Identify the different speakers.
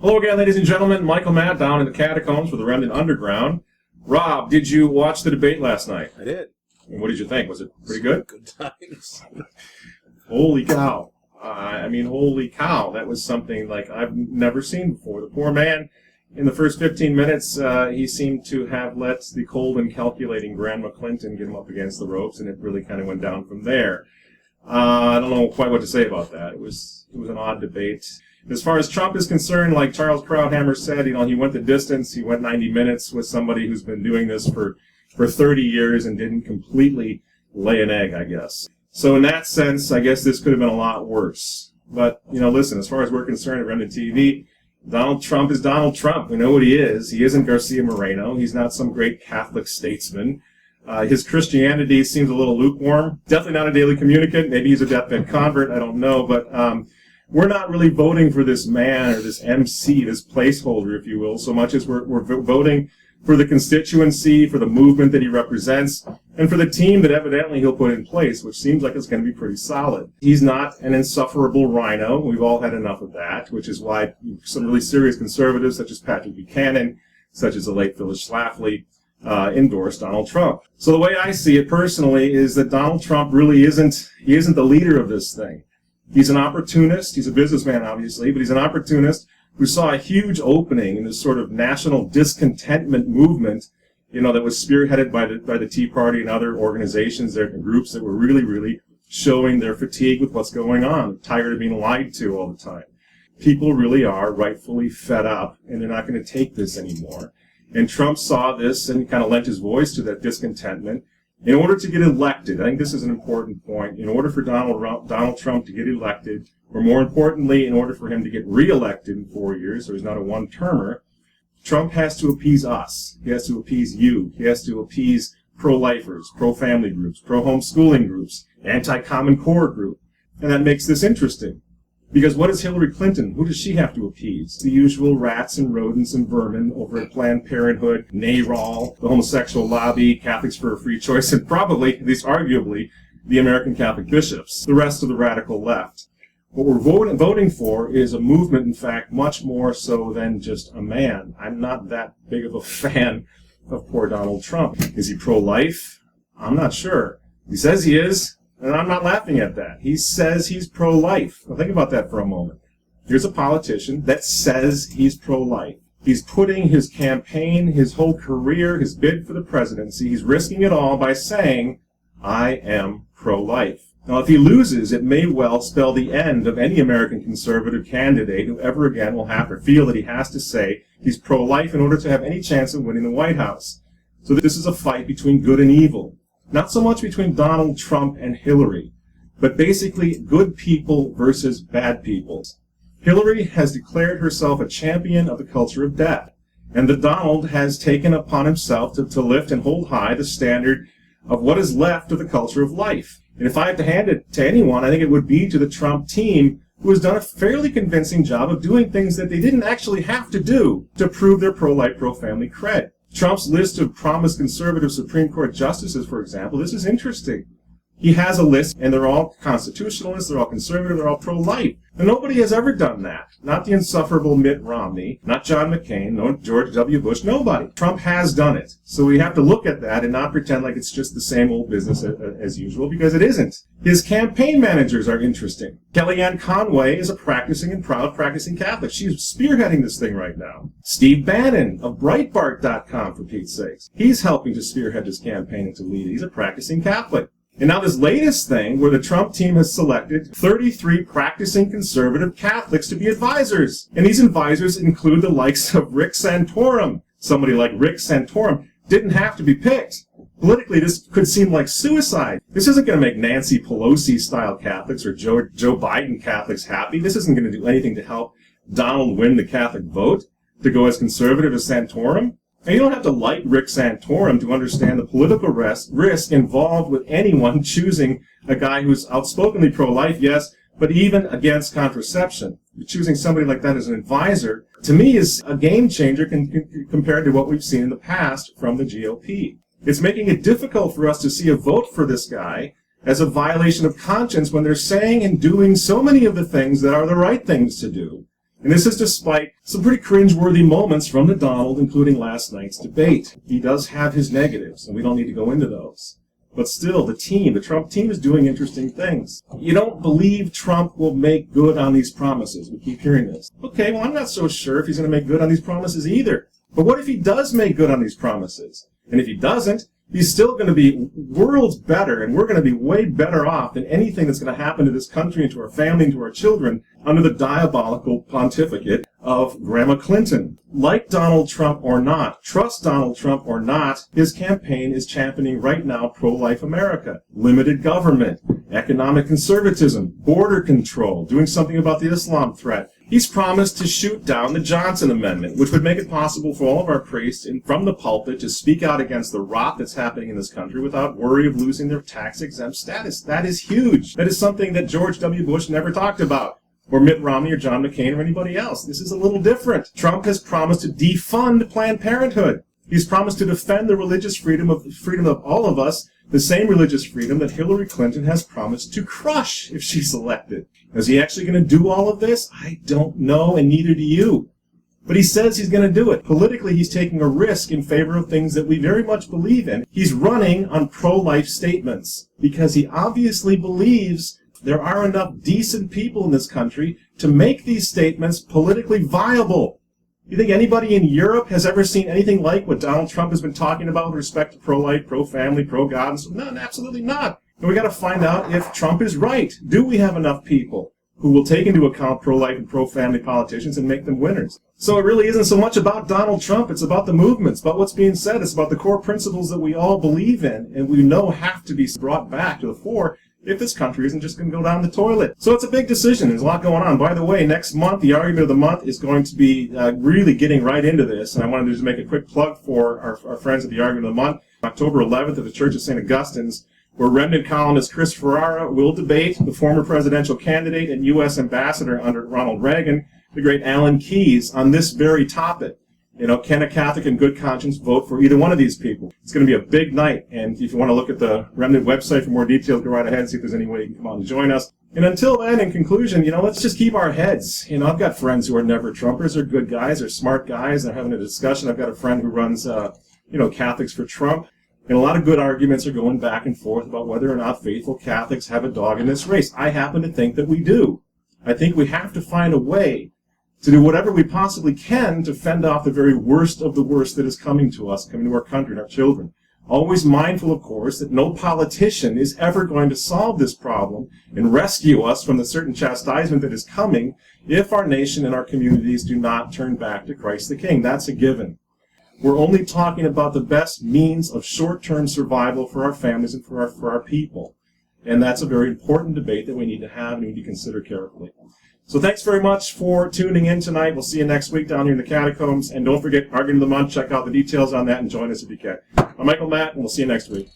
Speaker 1: Hello again, ladies and gentlemen. Michael Matt down in the catacombs for the Remnant Underground. Rob, did you watch the debate last night?
Speaker 2: I did.
Speaker 1: And what did you think? Was it pretty good?
Speaker 2: Good times.
Speaker 1: Holy cow. Holy cow. That was something like I've never seen before. The poor man, in the first 15 minutes, he seemed to have let the cold and calculating Grandma Clinton get him up against the ropes, and it really kind of went down from there. I don't know quite what to say about that. It was an odd debate. As far as Trump is concerned, like Charles Krauthammer said, he went the distance. He went 90 minutes with somebody who's been doing this for 30 years and didn't completely lay an egg, I guess. So in that sense, I guess this could have been a lot worse. But, listen, as far as we're concerned at Remnant TV, Donald Trump is Donald Trump. We know what he is. He isn't Garcia Moreno. He's not some great Catholic statesman. His Christianity seems a little lukewarm. Definitely not a daily communicant. Maybe he's a deathbed convert. I don't know. But we're not really voting for this man or this MC, this placeholder, if you will, so much as we're voting for the constituency, for the movement that he represents, and for the team that evidently he'll put in place, which seems like it's going to be pretty solid. He's not an insufferable rhino. We've all had enough of that, which is why some really serious conservatives, such as Patrick Buchanan, such as the late Phyllis Schlafly, endorsed Donald Trump. So the way I see it personally is that Donald Trump really isn't the leader of this thing. He's an opportunist. He's a businessman, obviously, but he's an opportunist who saw a huge opening in this sort of national discontentment movement, that was spearheaded by the Tea Party and other organizations and groups that were really, really showing their fatigue with what's going on, tired of being lied to all the time. People really are rightfully fed up, and they're not going to take this anymore. And Trump saw this and kind of lent his voice to that discontentment. In order to get elected, I think this is an important point, in order for Donald Trump to get elected, or more importantly, in order for him to get re-elected in 4 years, so he's not a one-termer, Trump has to appease us. He has to appease you. He has to appease pro-lifers, pro-family groups, pro-homeschooling groups, anti-Common Core group. And that makes this interesting. Because what is Hillary Clinton? Who does she have to appease? The usual rats and rodents and vermin over at Planned Parenthood, NARAL, the homosexual lobby, Catholics for a Free Choice, and probably, at least arguably, the American Catholic bishops, the rest of the radical left. What we're voting for is a movement, in fact, much more so than just a man. I'm not that big of a fan of poor Donald Trump. Is he pro-life? I'm not sure. He says he is. And I'm not laughing at that. He says he's pro-life. Now think about that for a moment. Here's a politician that says he's pro-life. He's putting his campaign, his whole career, his bid for the presidency, he's risking it all by saying, I am pro-life. Now if he loses, it may well spell the end of any American conservative candidate who ever again will have to feel that he has to say he's pro-life in order to have any chance of winning the White House. So this is a fight between good and evil. Not so much between Donald Trump and Hillary, but basically good people versus bad people. Hillary has declared herself a champion of the culture of death, and that Donald has taken upon himself to lift and hold high the standard of what is left of the culture of life. And if I had to hand it to anyone, I think it would be to the Trump team, who has done a fairly convincing job of doing things that they didn't actually have to do to prove their pro-life, pro-family cred. Trump's list of promised conservative Supreme Court justices, for example, this is interesting. He has a list, and they're all constitutionalists, they're all conservative, they're all pro-life. And nobody has ever done that. Not the insufferable Mitt Romney, not John McCain, no George W. Bush, nobody. Trump has done it. So we have to look at that and not pretend like it's just the same old business as usual, because it isn't. His campaign managers are interesting. Kellyanne Conway is a practicing and proud practicing Catholic. She's spearheading this thing right now. Steve Bannon of Breitbart.com, for Pete's sakes. He's helping to spearhead this campaign and to lead it. He's a practicing Catholic. And now this latest thing where the Trump team has selected 33 practicing conservative Catholics to be advisors. And these advisors include the likes of Rick Santorum. Somebody like Rick Santorum didn't have to be picked. Politically, this could seem like suicide. This isn't going to make Nancy Pelosi-style Catholics or Joe Biden Catholics happy. This isn't going to do anything to help Donald win the Catholic vote, to go as conservative as Santorum. And you don't have to like Rick Santorum to understand the political risk involved with anyone choosing a guy who's outspokenly pro-life, yes, but even against contraception. Choosing somebody like that as an advisor, to me, is a game changer compared to what we've seen in the past from the GOP. It's making it difficult for us to see a vote for this guy as a violation of conscience when they're saying and doing so many of the things that are the right things to do. And this is despite some pretty cringeworthy moments from the Donald, including last night's debate. He does have his negatives, and we don't need to go into those. But still, the Trump team is doing interesting things. You don't believe Trump will make good on these promises. We keep hearing this. Okay, well, I'm not so sure if he's going to make good on these promises either. But what if he does make good on these promises? And if he doesn't, he's still going to be worlds better, and we're going to be way better off than anything that's going to happen to this country and to our family and to our children under the diabolical pontificate of Grandma Clinton. Like Donald Trump or not, trust Donald Trump or not, his campaign is championing right now pro-life America, limited government, economic conservatism, border control, doing something about the Islam threat. He's promised to shoot down the Johnson Amendment, which would make it possible for all of our priests from the pulpit to speak out against the rot that's happening in this country without worry of losing their tax-exempt status. That is huge. That is something that George W. Bush never talked about, or Mitt Romney or John McCain or anybody else. This is a little different. Trump has promised to defund Planned Parenthood. He's promised to defend the religious freedom of all of us, the same religious freedom that Hillary Clinton has promised to crush if she's elected. Is he actually going to do all of this? I don't know, and neither do you. But he says he's going to do it. Politically, he's taking a risk in favor of things that we very much believe in. He's running on pro-life statements because he obviously believes there are enough decent people in this country to make these statements politically viable. You think anybody in Europe has ever seen anything like what Donald Trump has been talking about with respect to pro-life, pro-family, pro-God? And so, no, absolutely not. And we got to find out if Trump is right. Do we have enough people who will take into account pro-life and pro-family politicians and make them winners? So it really isn't so much about Donald Trump. It's about the movements, about what's being said. It's about the core principles that we all believe in and we know have to be brought back to the fore if this country isn't just going to go down the toilet. So it's a big decision. There's a lot going on. By the way, next month, the argument of the month is going to be really getting right into this. And I wanted to just make a quick plug for our friends at the argument of the month. October 11th at the Church of St. Augustine's, where Remnant columnist Chris Ferrara will debate the former presidential candidate and U.S. ambassador under Ronald Reagan, the great Alan Keyes, on this very topic. You know, can a Catholic in good conscience vote for either one of these people? It's going to be a big night, and if you want to look at the Remnant website for more details, go right ahead and see if there's any way you can come out and join us. And until then, in conclusion, let's just keep our heads. I've got friends who are never Trumpers. They're good guys. They're smart guys. They're having a discussion. I've got a friend who runs, Catholics for Trump. And a lot of good arguments are going back and forth about whether or not faithful Catholics have a dog in this race. I happen to think that we do. I think we have to find a way to do whatever we possibly can to fend off the very worst of the worst that is coming to us, coming to our country and our children. Always mindful, of course, that no politician is ever going to solve this problem and rescue us from the certain chastisement that is coming if our nation and our communities do not turn back to Christ the King. That's a given. We're only talking about the best means of short-term survival for our families and for our people. And that's a very important debate that we need to have and we need to consider carefully. So thanks very much for tuning in tonight. We'll see you next week down here in the Catacombs. And don't forget, Argument of the Month. Check out the details on that and join us if you can. I'm Michael Matt, and we'll see you next week.